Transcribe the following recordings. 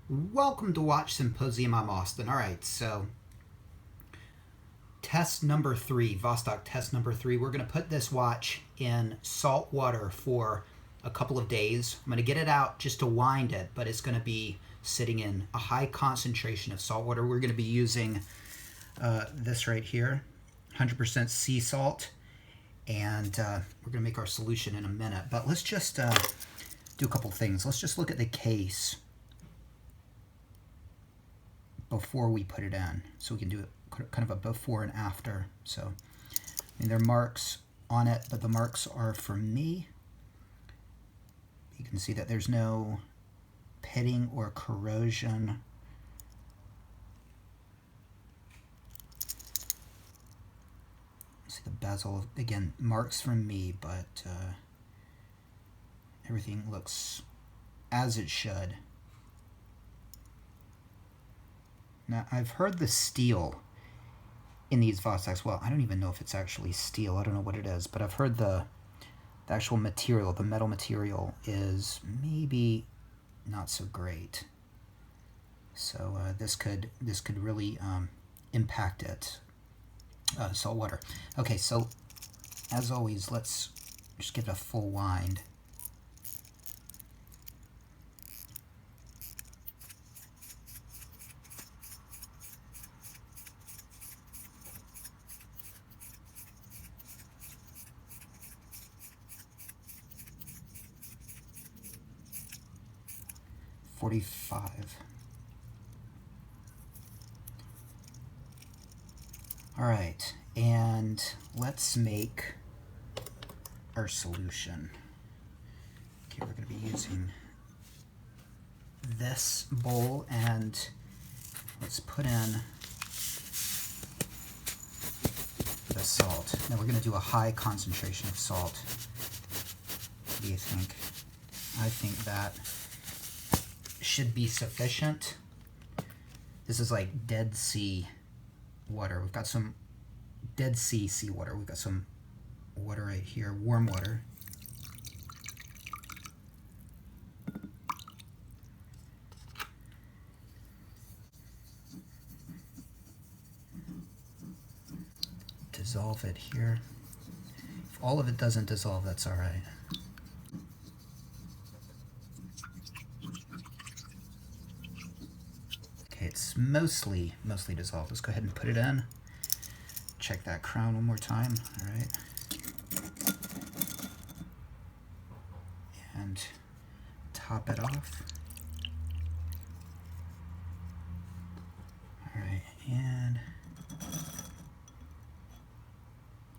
Welcome to Watch Symposium. I'm Austin. All right, so test number 3, Vostok test number 3. We're going to put this watch in salt water for a couple of days. I'm going to get it out just to wind it, but it's going to be sitting in a high concentration of salt water. We're going to be using this right here, 100% sea salt, and we're going to make our solution in a minute. But let's just do a couple things. Let's just look at the case before we put it in, so we can do it kind of a before and after. So, I mean, there are marks on it, but the marks are for me. You can see that there's no pitting or corrosion. See the bezel, again, marks from me, but everything looks as it should. Now, I've heard the steel in these Vostoks. Well, I don't even know if it's actually steel. I don't know what it is, but I've heard the actual material, the metal material, is maybe not so great. So this could really impact it. Salt water. Okay, so as always, let's just give it a full wind. All right, and let's make our solution. Okay, we're going to be using this bowl, and let's put in the salt. Now we're going to do a high concentration of salt. What do you think? I think that should be sufficient. This is like Dead Sea water. We've got some Dead Sea seawater. We've got some water right here, warm water. Dissolve it here. If all of it doesn't dissolve, that's all right. Okay, it's mostly dissolved. Let's go ahead and put it in. Check that crown one more time. All right. And top it off. All right, and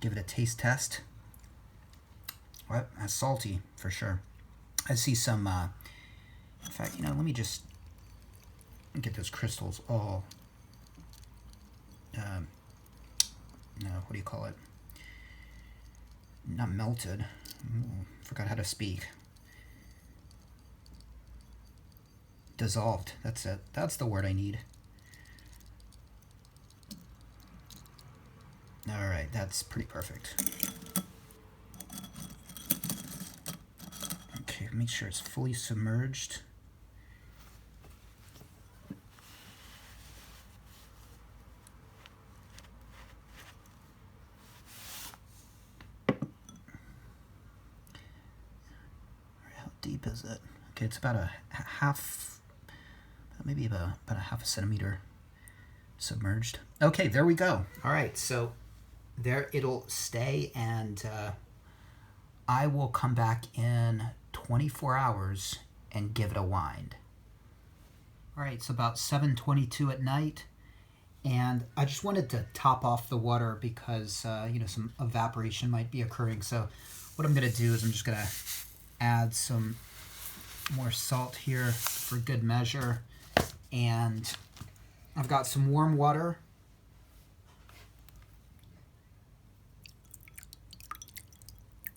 give it a taste test. Well, that's salty for sure. I see some, in fact, let me just get those crystals all, no, what do you call it? Not melted. Ooh, forgot how to speak. Dissolved. That's it. That's the word I need. All right, that's pretty perfect. Okay, make sure it's fully submerged. How deep is it? Okay, it's about a half, maybe about a half a centimeter submerged. Okay, there we go. All right, so there it'll stay, and I will come back in 24 hours and give it a wind. All right, it's about 7:22 at night, and I just wanted to top off the water because some evaporation might be occurring. So what I'm going to do is I'm just going to add some more salt here for good measure, and I've got some warm water.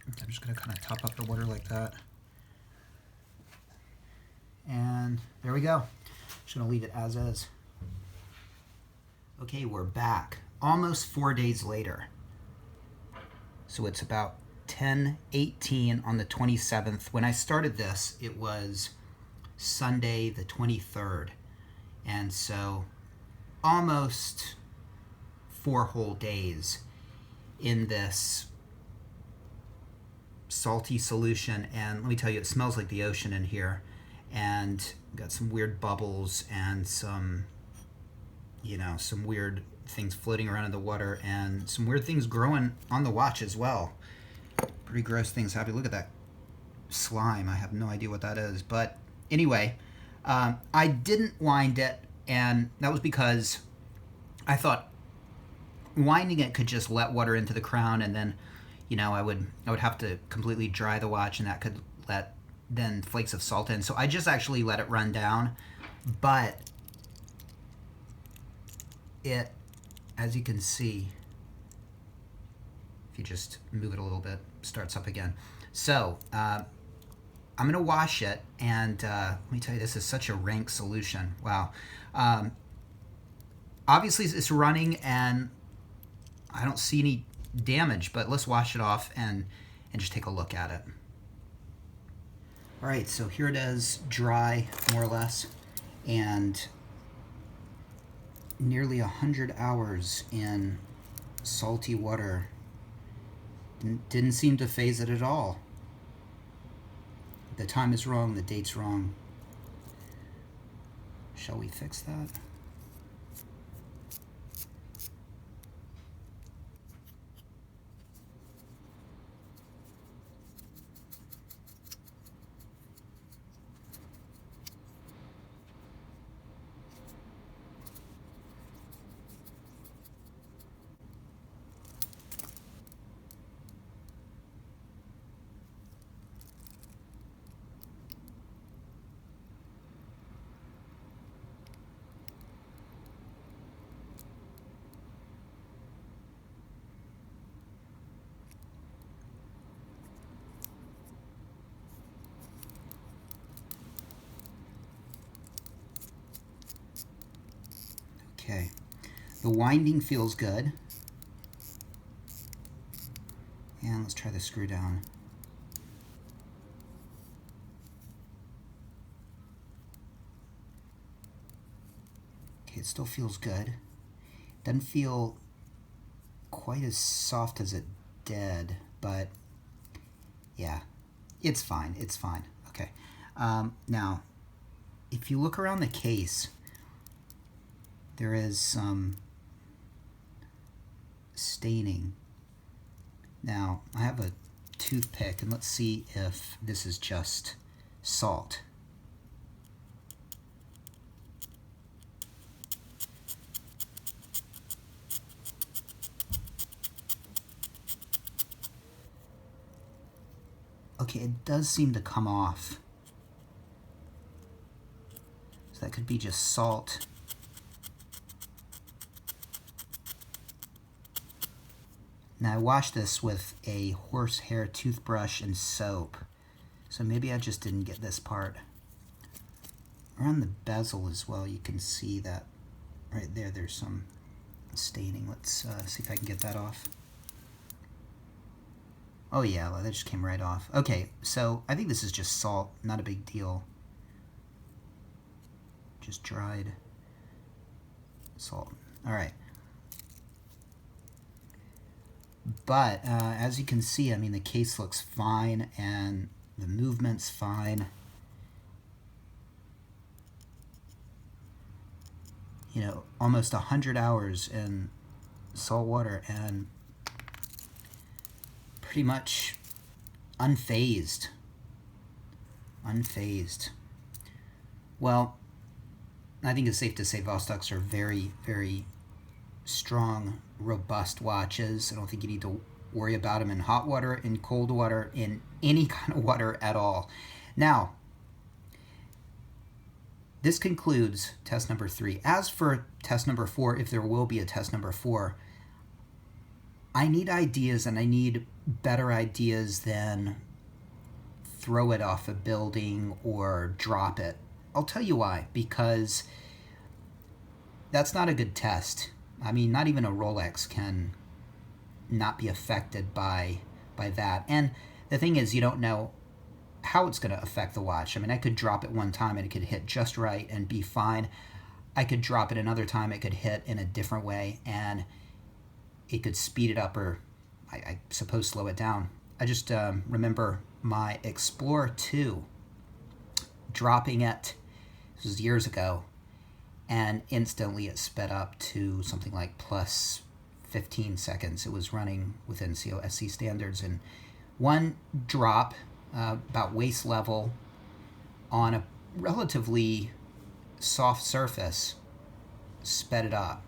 I'm just going to kind of top up the water like that. And there we go. Just going to leave it as is. Okay, we're back. Almost 4 days later. So it's about 10:18 on the 27th. When I started this, it was Sunday the 23rd. And so almost 4 whole days in this salty solution. And let me tell you, it smells like the ocean in here. And got some weird bubbles and some, some weird things floating around in the water and some weird things growing on the watch as well. Pretty gross things happening. Look at that slime. I have no idea what that is. But anyway, I didn't wind it, and that was because I thought winding it could just let water into the crown, and then, I would have to completely dry the watch, and that could let then flakes of salt in. So I just actually let it run down, but it, as you can see, if you just move it a little bit, starts up again. So I'm going to wash it, and let me tell you, this is such a rank solution. Wow. Obviously, it's running, and I don't see any damage, but let's wash it off and just take a look at it. All right, so here it is, dry, more or less, and nearly 100 hours in salty water. Didn't seem to phase it at all. The time is wrong, the date's wrong. Shall we fix that? Okay, the winding feels good. And let's try the screw down. Okay, it still feels good. Doesn't feel quite as soft as it did, but yeah, it's fine, it's fine. Okay, now, if you look around the case, there is some staining. Now, I have a toothpick, and let's see if this is just salt. Okay, it does seem to come off. So that could be just salt. Now I washed this with a horsehair toothbrush and soap, so maybe I just didn't get this part. Around the bezel as well, you can see that right there, there's some staining. Let's see if I can get that off. Oh yeah, that just came right off. Okay, so I think this is just salt, not a big deal. Just dried salt. All right. But as you can see, I mean, the case looks fine and the movement's fine. Almost 100 hours in salt water and pretty much unfazed. Unfazed. Well, I think it's safe to say Vostoks are very, very strong, robust watches. I don't think you need to worry about them in hot water, in cold water, in any kind of water at all. Now, this concludes test number 3. As for test number 4, if there will be a test number 4, I need ideas, and I need better ideas than throw it off a building or drop it. I'll tell you why. Because that's not a good test. I mean, not even a Rolex can not be affected by that. And the thing is, you don't know how it's going to affect the watch. I mean, I could drop it one time and it could hit just right and be fine. I could drop it another time, it could hit in a different way, and it could speed it up or I suppose slow it down. I just remember my Explorer 2 dropping it, this was years ago, and instantly it sped up to something like plus 15 seconds. It was running within COSC standards, and one drop about waist level on a relatively soft surface sped it up.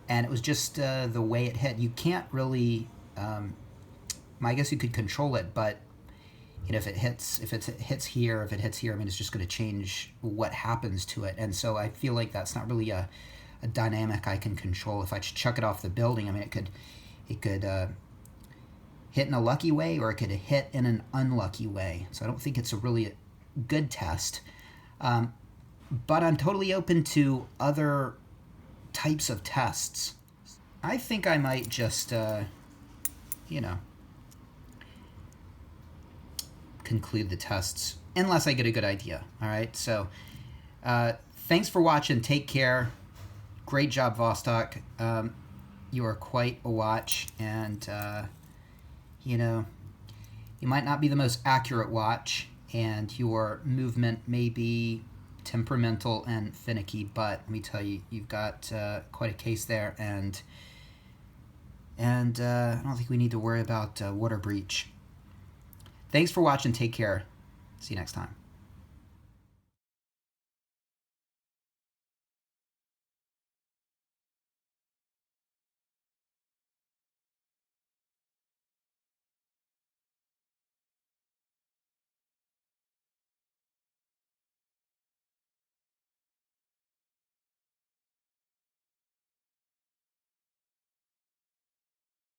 And it was just the way it hit. You can't really, I guess you could control it, but you know, if it hits here, if it hits here, I mean, it's just going to change what happens to it. And so I feel like that's not really a dynamic I can control. If I chuck it off the building, I mean, it could hit in a lucky way, or it could hit in an unlucky way. So I don't think it's a really good test. But I'm totally open to other types of tests. I think I might just, conclude the tests unless I get a good idea. All right. So thanks for watching. Take care. Great job, Vostok. You are quite a watch, and you might not be the most accurate watch, and your movement may be temperamental and finicky, but let me tell you, you've got quite a case there, and I don't think we need to worry about water breach. Thanks for watching. Take care. See you next time.